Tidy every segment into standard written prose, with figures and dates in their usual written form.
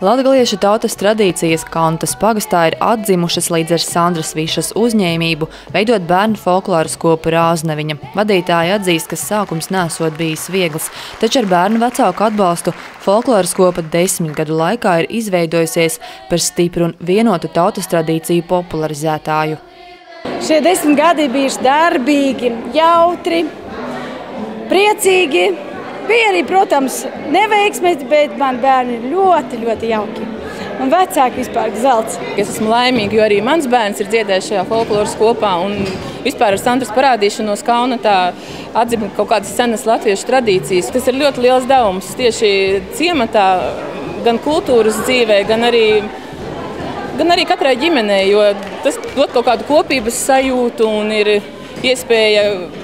Latgaliešu tautas tradīcijas Kantas pagastā ir atdzimušas līdz ar Sandras Višas uzņēmību, veidot bērnu folkloras kopu Rāzneviņa. Vadītāji atzīst, ka sākums nesot bijis viegls, taču ar bērnu vecāku atbalstu folkloras kopa 10 gadu laikā ir izveidojusies par stipru un vienotu tautas tradīciju popularizētāju. Šie 10 gadi bijuši darbīgi, jautri, priecīgi. Bija arī, protams, neveiksmes, bet man bērni ir ļoti, ļoti jauki. Un vecāki vispār zelts. Es esmu laimīga, jo arī mans bērns ir dziedājis šajā folkloras kopā. Un vispār ar Sandras parādīšanos Kaunatā atzima kaut kādas senas latviešu tradīcijas. Tas ir ļoti liels devums tieši ciematā, gan kultūras dzīvē, gan arī katrai ģimenei, jo tas dod kaut kādu kopības sajūtu un ir iespēja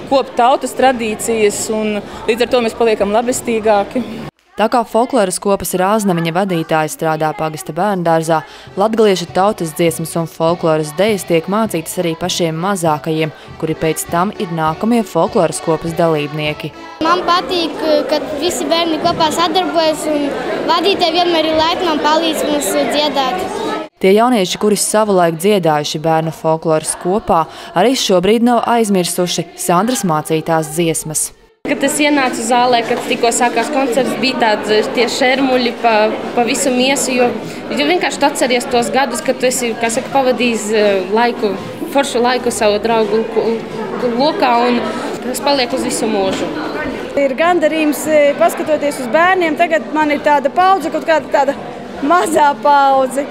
kopt tautas tradīcijas, un līdz ar to mēs paliekam labestīgāki. Tā kā folkloras kopas Rāzneviņa vadītāji strādā pagasta bērndārzā, latgaliešu tautas dziesmas un folkloras dejas tiek mācītas arī pašiem mazākajiem, kuri pēc tam ir nākamie folkloras kopas dalībnieki. Man patīk, ka visi bērni kopā sadarbojas, un vadītāji vienmēr ir laipni man palīdz mums dziedāt. Tie jaunieši, kuri savulaik dziedājuši bērnu folkloras kopā, arī šobrīd nav aizmirsuši Sandras mācītās dziesmas. Kad es ienācu zālē, kad tikko sākās koncerts, bija tādi tie šermuļi pa visu miesu, jo vienkārši tu atceries tos gadus, kad tu esi, kā saka, pavadījis foršu laiku savu draugu lokā, un tas paliek uz visu mūžu. Ir gandarījums paskatoties uz bērniem. Tagad man ir tāda paudze, kaut kāda tāda mazā paudze.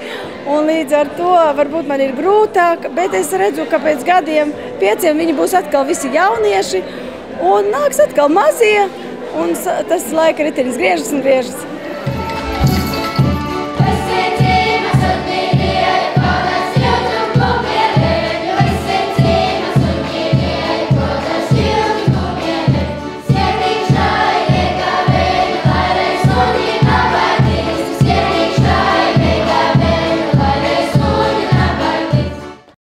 Un līdz ar to varbūt man ir grūtāk, bet es redzu, ka pēc gadiem 5 viņi būs atkal visi jaunieši un nāks atkal mazie, un tas laika ritenis griežas un griežas.